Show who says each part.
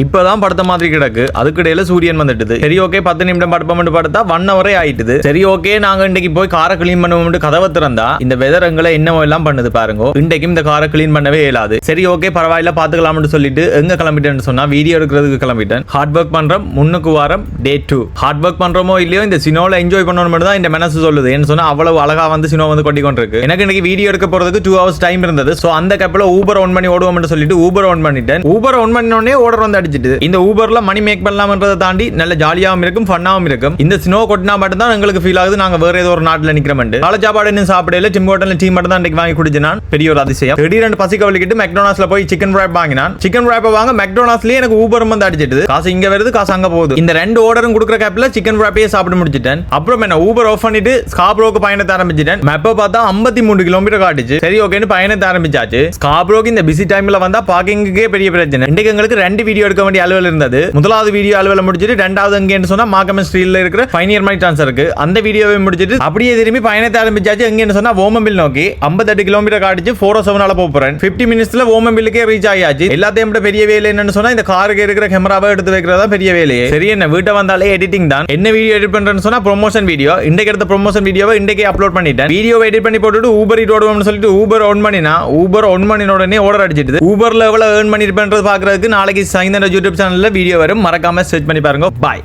Speaker 1: இப்பதான் படுத்த மாதிரி கிடக்கு. அதுக்கிடையில சூரியன் வந்துட்டுது. சரி ஓகே 10 நிமிடம் படுப்போம்னு படுத்தா 1 hour ஆயிட்டுது. சரி ஓகே நாங்க இன்னைக்கு போய் காரை கிளீன் பண்ணுவோம்னு கதவை திறந்தா இந்த வெதர் எங்களை என்னவோ எல்லாம் பண்ணுது பாருங்க. இன்றைக்கும் இந்த காரை கிளீன் பண்ணவே இயலாது. சரி ஓகே பரவாயில்ல பாத்துக்கலாம்னு சொல்லிட்டு எங்க கிளம்பிட்டேன்னு சொன்னா வீடியோ எடுக்கிறதுக்கு கிளம்பிட்டேன். ஹார்ட் ஒர்க் பண்றோம். முன்னுக்கு வாரம் டே 2. ஹார்ட் ஒர்க் பண்றோமோ இல்லையோ இந்த சினோல என்ஜாய் பண்ணணும் மட்டும் தான் இந்த மனசு சொல்லுது. என்ன சொன்னா அவ்வளவு அழகா வந்து சினோ வந்து கொட்டி கொண்டிருக்கு. எனக்கு இன்னைக்கு வீடியோ எடுக்க போறதுக்கு 2 hours டைம் இருந்தது. சோ அந்த கப்பல ஊபர் ஆன் பண்ணி ஓடுவோம்னு சொல்லிட்டு ஊபர் ஆன் பண்ணிட்டேன். ஊபர் ஆன் பண்ணோடனே ஆர்டர் வந்து அடிச்சிட்டு இந்த ஊபர்ல மணி மேக் பண்ணலாம்ன்றதை தாண்டி நல்ல ஜாலியாவும் இருக்கும் ஃபன்னாவும் இருக்கும். இந்த ஸ்னோ கொட்டினா மட்டும் தான் எங்களுக்கு ஃபீல் ஆகுது நாங்க வேற ஏதோ ஒரு நாட்டுல நிக்கிறோம். காலை சாப்பாடு இன்னும் சாப்பிடல. டிம் ஹோட்டல்ல டீ மட்டும் தான் இன்னைக்கு வாங்கி குடிச்சேன். நான் பெரிய ஒரு அதிசயம். திடீர்னு பசி கவலிக்கிட்டு மெக்டொனால்ட்ஸ்ல போய் சிக்கன் ராப் வாங்கினான். சிக்கன் ராப் வாங்க மெக்டொனால்ட்ஸ்லயே எனக்கு ஊபர் வந்து அடிச்சிட்டு காசு இங்க வருது காசு அங்க போகுது. இந்த 2 ஆர்டரும் கொடுக்குற கேப்ல சிக்கன் ராப்பையே சாப்பிட்டு முடிச்சிட்டேன். அப்புறம் என்ன ஊபர் ஆஃப் பண்ணிட்டு ஸ்காப்ரோக்கு பயணத்தை ஆரம்பிச்சிட்டேன். மேப்பை பார்த்தா 53 கிலோமீட்டர் காட்டுச்சு. சரி ஓகேன்னு பயணத்தை ஆரம்பிச்சாச்சு. ஸ்காப்ரோக்கு இந்த பிஸி டைம்ல வந்தா பார்க்கிங்கே பெரிய பிரச்சனை. இன்னைக்கு எங்களுக்கு 2 வீடியோ எடுக்க வேண்டிய அலுவல் இருந்தது. முதலாவது வீடியோ அலுவலை முடிச்சிட்டு 2வது எங்கன்னு சொன்னா மார்க்கம் ஸ்ட்ரீட்ல இருக்கிற பைனியர் மணி டிரான்ஸ்ஃபர் இருக்கு. அந்த வீடியோவை முடிச்சிட்டு அப்படியே திரும்பி பயணத்தை ஆரம்பிச்சாச்சு. எங்கன்னு சொன்னா ஓமம்பில் நோக்கி 58 கிலோமீட்டர் காட்டிச்சு. 407 போறேன். 50 மினிட்ஸ்ல ஓமம்பிலுக்கே ரீச் ஆயாச்சு. எல்லாத்தையும் விட பெரிய வேலை என்னன்னு சொன்னா இந்த காருக்கு இருக்கிற கேமராவை எடுத்து வைக்கிறதா பெரிய வேலையே. சரி என்ன வீட்டை வந்தாலே எடிட்டிங் தான். என்ன வீடியோ எடிட் பண்றேன்னு சொன்னா ப்ரொமோஷன் வீடியோ. இன்றைக்கு எடுத்த ப்ரொமோஷன் வீடியோவை இன்றைக்கே அப்லோட் பண்ணிட்டேன். வீடியோவை எடிட் பண்ணி போட்டுட்டு ஊபர் இட் ஓடுவோம்னு சொல்லிட்டு ஊபர் ஆன் பண்ணினா ஊபர் ஆன் பண்ணின உடனே ஆர்டர் அடிச்சிட்டு ஊபர்ல எவ்வளவு ஏர்ன் பண்ணிருப்பேன்றது பாக்குறதுக்கு நாளைக்கு சைந்தன யூடியூப் சேனல்ல வீடியோ வரும். மறக்காம சர்ச் பண்ணி பாருங்க. பாய்.